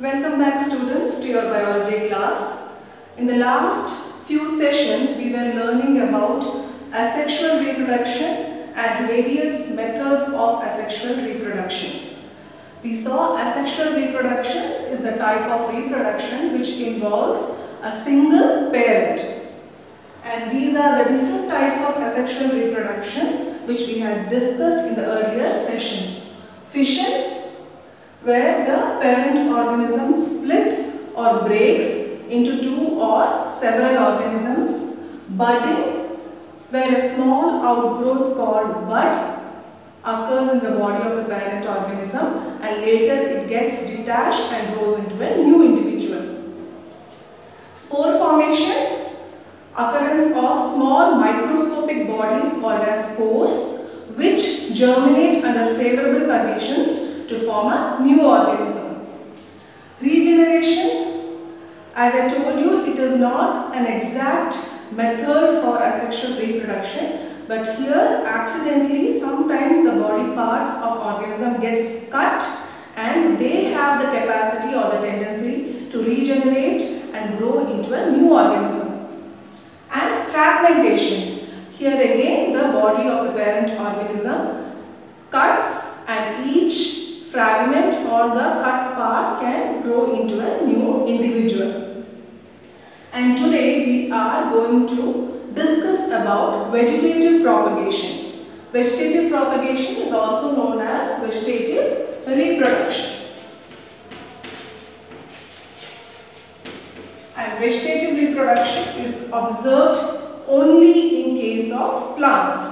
Welcome back students to your biology class. In the last few sessions we were learning about asexual reproduction and various methods of asexual reproduction. We saw asexual reproduction is a type of reproduction which involves a single parent. And these are the different types of asexual reproduction which we had discussed in the earlier sessions. Fission, where the parent organism splits or breaks into two or several organisms. Budding, where a small outgrowth called bud occurs in the body of the parent organism and later it gets detached and grows into a new individual. Spore formation, occurrence of small microscopic bodies called as spores which germinate under favorable conditions to form a new organism. Regeneration, as I told you, it is not an exact method for asexual reproduction, but here accidentally sometimes the body parts of organism gets cut and they have the capacity or the tendency to regenerate and grow into a new organism. And fragmentation, here again the body of the parent organism cuts and each fragment or the cut part can grow into a new individual. And today we are going to discuss about vegetative propagation. Vegetative propagation is also known as vegetative reproduction. And vegetative reproduction is observed only in case of plants.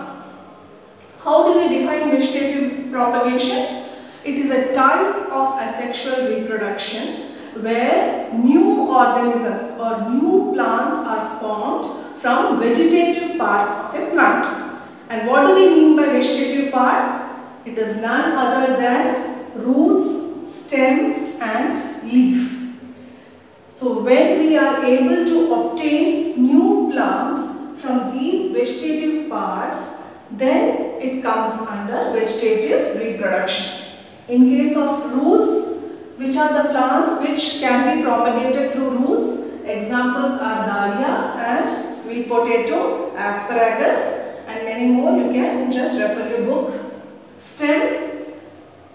How do we define vegetative propagation? It is a type of asexual reproduction where new organisms or new plants are formed from vegetative parts of a plant. And what do we mean by vegetative parts? It is none other than roots, stem and leaf. So when we are able to obtain new plants from these vegetative parts, then it comes under vegetative reproduction. In case of roots, which are the plants which can be propagated through roots? Examples are dahlia and sweet potato, asparagus and many more. You can just refer your book. Stem,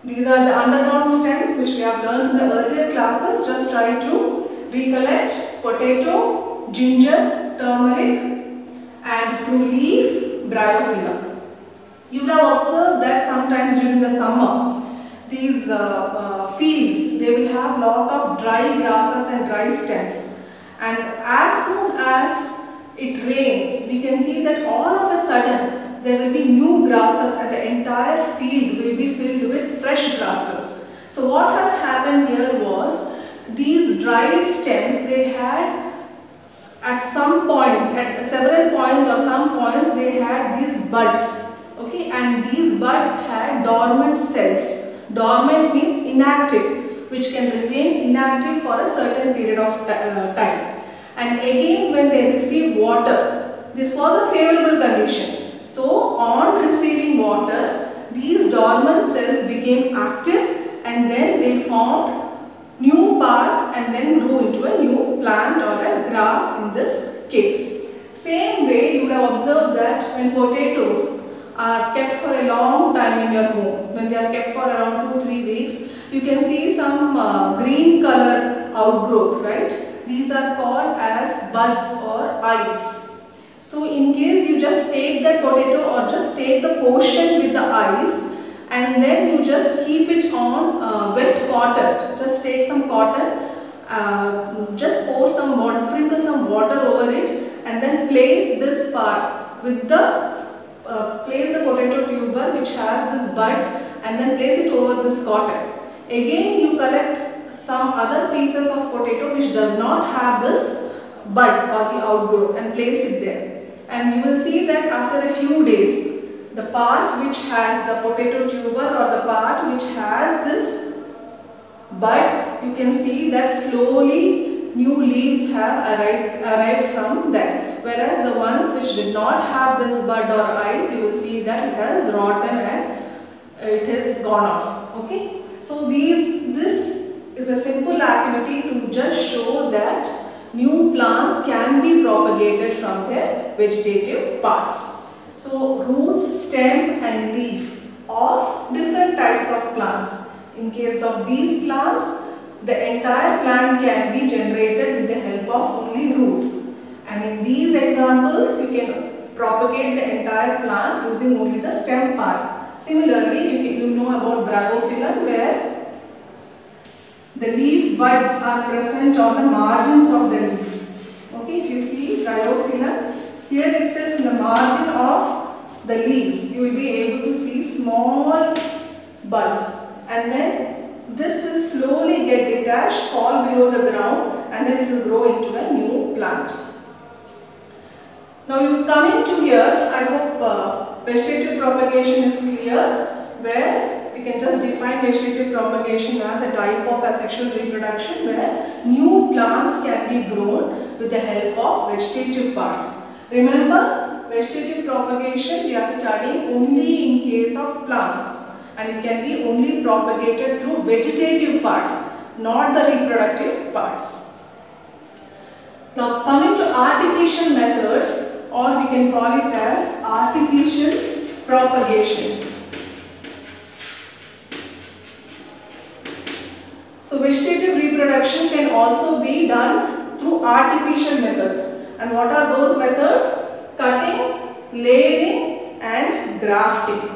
these are the underground stems which we have learned in the earlier classes. Just try to recollect. Potato, ginger, turmeric and through leaf, bryophylla. You would have observed that sometimes during the summer, these fields, they will have lot of dry grasses and dry stems, and as soon as it rains we can see that all of a sudden there will be new grasses and the entire field will be filled with fresh grasses. So what has happened here was these dried stems, they had at some points, at several points or some points they had these buds, okay, and these buds had dormant cells. Dormant means inactive, which can remain inactive for a certain period of time. And again when they receive water, this was a favorable condition. So on receiving water, these dormant cells became active and then they formed new parts and then grew into a new plant or a grass in this case. Same way you would have observed that when potatoes are kept for a long time in your home, when they are kept for around 2-3 weeks, you can see some green color outgrowth, right? These are called as buds or eyes. So in case you just take that potato or just take the portion with the eyes and then you just keep it on wet cotton, just take some cotton, just pour some water, sprinkle some water over it and then place this part with the place the potato tuber which has this bud and then place it over this cotton. Again you collect some other pieces of potato which does not have this bud or the outgrowth and place it there. And you will see that after a few days, the part which has the potato tuber or the part which has this bud, you can see that slowly new leaves have arrived from that, whereas the ones which did not have this bud or eyes, you will see that it has rotten and it has gone off. Okay, so this is a simple activity to just show that new plants can be propagated from their vegetative parts. So roots, stem and leaf of different types of plants. In case of these plants, the entire plant can be generated with the help of only roots. And in these examples, you can propagate the entire plant using only the stem part. Similarly, you know about bryophyllum, where the leaf buds are present on the margins of the leaf. Okay, if you see bryophyllum, here itself in the margin of the leaves, you will be able to see small buds, and then this will slowly get detached, fall below the ground, and then it will grow into a new plant. Now you coming to here, I hope vegetative propagation is clear, where we can just define vegetative propagation as a type of asexual reproduction where new plants can be grown with the help of vegetative parts. Remember, vegetative propagation we are studying only in case of plants, and it can be only propagated through vegetative parts, not the reproductive parts. Now coming to artificial methods, or we can call it as artificial propagation. So vegetative reproduction can also be done through artificial methods. And what are those methods? Cutting, layering and grafting.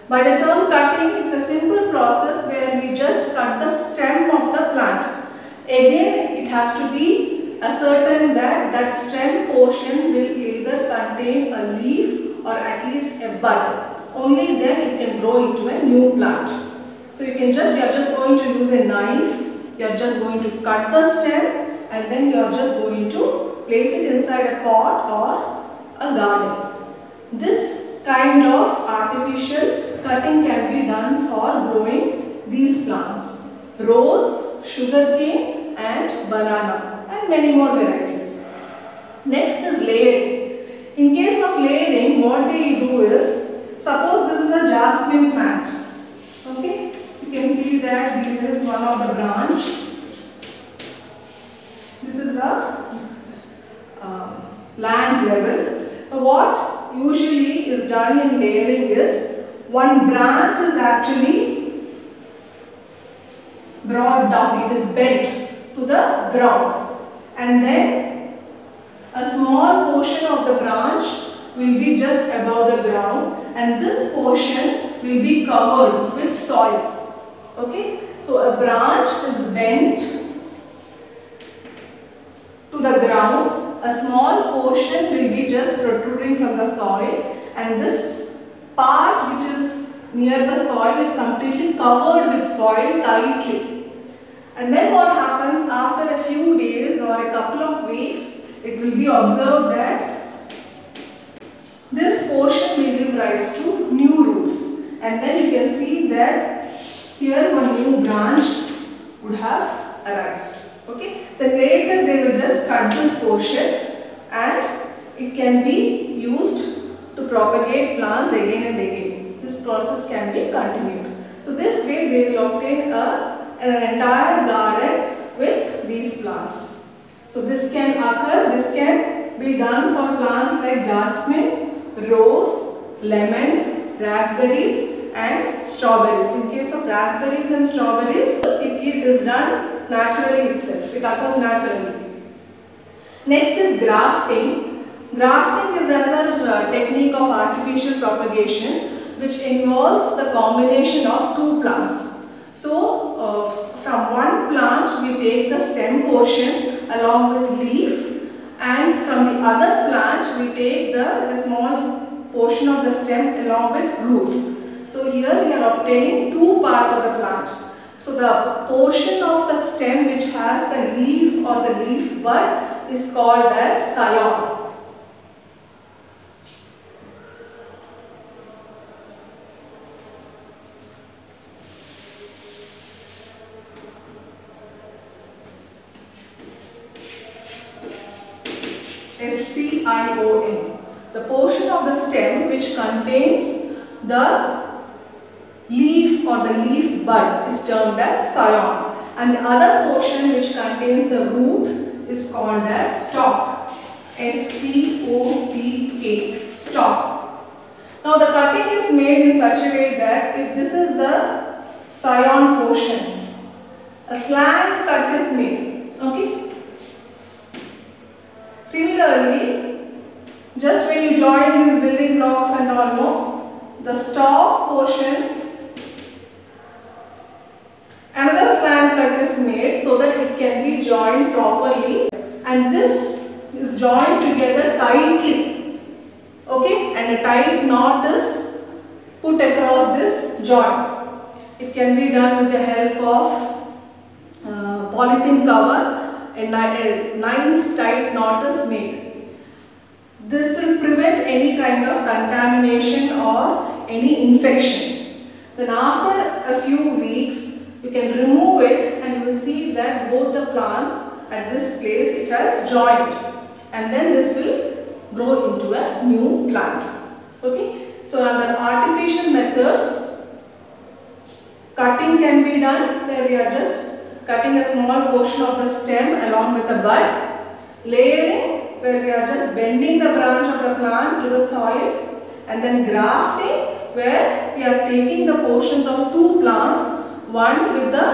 By the term cutting, it's a simple process where we just cut the stem of the plant. Again, it has to be ascertained that that stem portion will either contain a leaf or at least a bud. Only then it can grow into a new plant. So you are just going to use a knife, you are just going to cut the stem, and then you are just going to place it inside a pot or a garden. This kind of artificial cutting can be done for growing these plants: rose, sugarcane and banana, and many more varieties. Next is layering. In case of layering, what they do is, suppose this is a jasmine plant. Okay. You can see that this is one of the branch. This is a land level. What usually is done in layering is, one branch is actually brought down, it is bent to the ground, and then a small portion of the branch will be just above the ground, and this portion will be covered with soil. Okay, so a branch is bent to the ground, a small portion will be just protruding from the soil, and this part which is near the soil is completely covered with soil tightly. And then what happens, after a few days or a couple of weeks, it will be observed that this portion will give rise to new roots, and then you can see that here one new branch would have arisen. Okay, then later they will just cut this portion and it can be used to propagate plants again and again. This process can be continued. So this way they will obtain an entire garden with these plants. So this can occur, this can be done for plants like jasmine, rose, lemon, raspberries and strawberries. In case of raspberries and strawberries, it is done naturally itself. It occurs naturally. Next is grafting. Grafting is another technique of artificial propagation which involves the combination of two plants. So from one plant we take the stem portion along with leaf, and from the other plant we take the small portion of the stem along with roots. So here we are obtaining two parts of the plant. So the portion of the stem which has the leaf or the leaf bud is called as scion. S-C-I-O-N. The portion of the stem which contains the leaf or the leaf bud is termed as scion, and the other portion which contains the root is called as stalk. S-T-O-C-K, stalk. Now the cutting is made in such a way that if this is the scion portion, a slant cut is made. Okay. Similarly, just when you join these building blocks and all, no, the stalk portion, another slant cut is made so that it can be joined properly, and this is joined together tightly. Okay, and a tight knot is put across this joint. It can be done with the help of polythene cover. A nice tight knot is made. This will prevent any kind of contamination or any infection. Then after a few weeks, you can remove it and you will see that both the plants at this place it has joined, and then this will grow into a new plant. Okay. So under artificial methods, cutting can be done where we are just cutting a small portion of the stem along with the bud. Layering, where we are just bending the branch of the plant to the soil, and then grafting, where we are taking the portions of two plants, one with the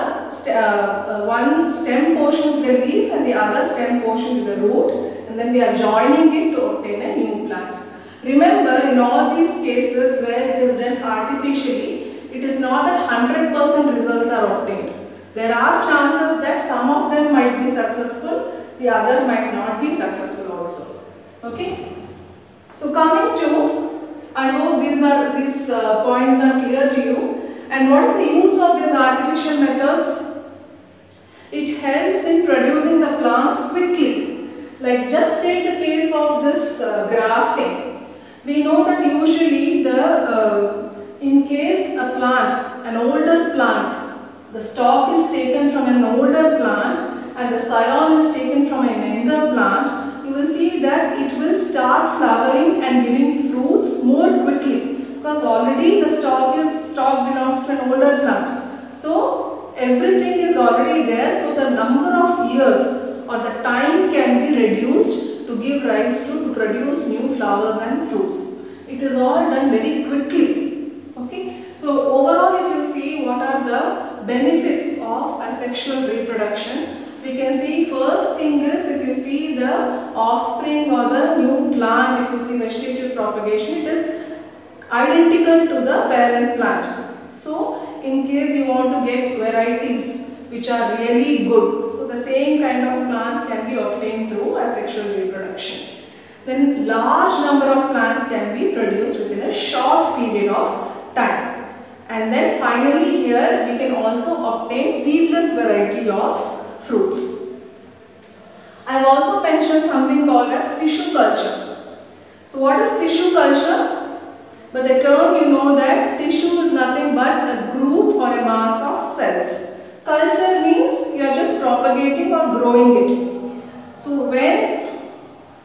one stem portion with the leaf and the other stem portion with the root, and then we are joining it to obtain a new plant. Remember, in all these cases where it is done artificially, it is not that 100% results are obtained. There are chances that some of them might be successful, the other might not be successful also. Okay. So coming to, I hope these points are clear to you. And what is the use of these artificial methods? It helps in producing the plants quickly. Like just take the case of this grafting. We know that usually in case a plant, an older plant, the stalk is taken from an older plant and the scion is taken from an younger plant, you will see that it will start flowering and giving fruits more quickly, because already the stalk belongs to an older plant. So everything is already there, so the number of years or the time can be reduced to give rise to produce new flowers and fruits. It is all done very quickly. Okay. So overall, if you see what are the benefits of asexual reproduction, we can see first thing is, if you see the offspring or the new plant, if you see vegetative propagation, it is identical to the parent plant. So in case you want to get varieties which are really good, so the same kind of plants can be obtained through asexual reproduction. Then large number of plants can be produced within a short period of time. And then finally here we can also obtain seedless variety of fruits. I have also mentioned something called as tissue culture. So what is tissue culture? By the term you know that tissue is nothing but a group or a mass of cells. Culture means you are just propagating or growing it. So when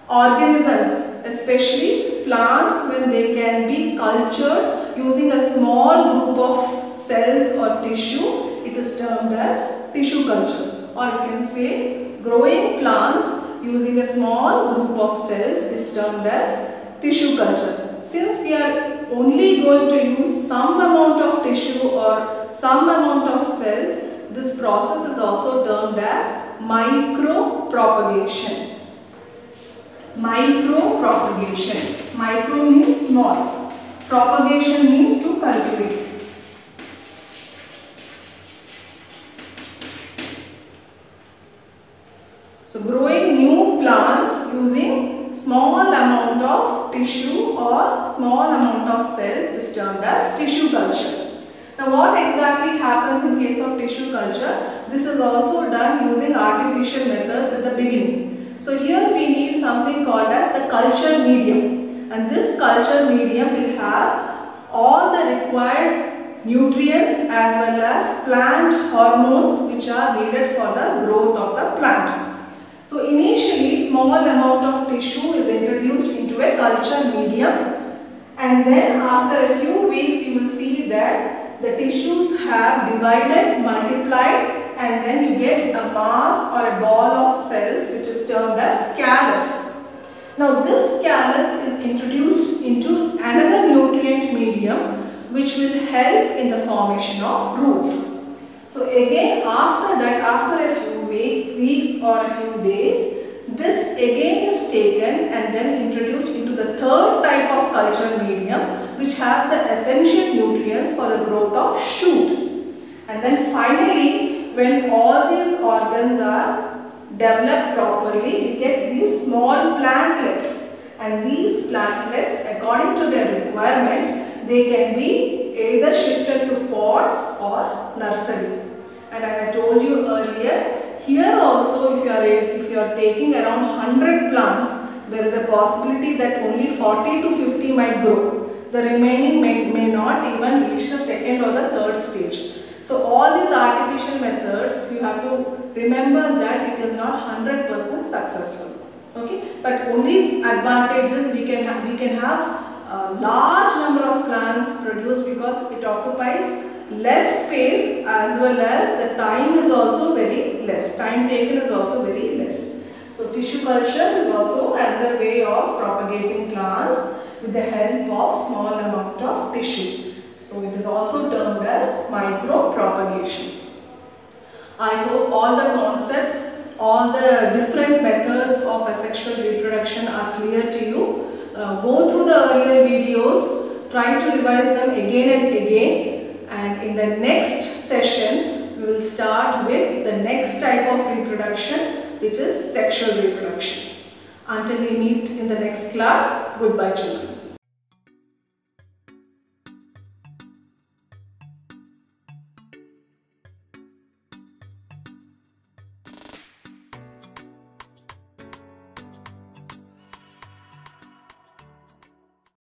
organisms, especially plants, when they can be cultured using a small group of cells or tissue, it is termed as tissue culture. Or you can say growing plants using a small group of cells is termed as tissue culture. Since we are only going to use some amount of tissue or some amount of cells, this process is also termed as micropropagation. Micropropagation. Micro means small. Propagation means to cultivate. So growing new plants using small amount of tissue or small amount of cells is termed as tissue culture. Now what exactly happens in case of tissue culture? This is also done using artificial methods at the beginning. So here we need something called as the culture medium, and this culture medium will have all the required nutrients as well as plant hormones which are needed for the growth of the plant. So initially small amount of tissue is introduced into a culture medium, and then after a few weeks you will see that the tissues have divided, multiplied, and then you get a mass or a ball of cells which is termed as callus. Now this callus is introduced into another nutrient medium which will help in the formation of roots. So again, after that, after a few weeks or a few days, this again is taken and then introduced into the third type of culture medium which has the essential nutrients for the growth of shoot. And then finally, when all these organs are developed properly, we get these small plantlets, and these plantlets, according to their requirement, they can be either shifted to pots or nursery. And as I told you earlier, here also if you are taking around 100 plants, there is a possibility that only 40 to 50 might grow. The remaining may not even reach the second or the third stage. So all these artificial methods, you have to remember that it is not 100% successful. Okay, but only advantages we can have a large number of plants produced because it occupies less space, as well as the time is also very less. Time taken is also very less. So tissue culture is also another way of propagating plants with the help of small amount of tissue. So it is also termed as micropropagation. I hope all the concepts, all the different methods of asexual reproduction are clear to you. Go through the earlier videos, try to revise them again and again. And in the next session, we will start with the next type of reproduction, which is sexual reproduction. Until we meet in the next class, goodbye children.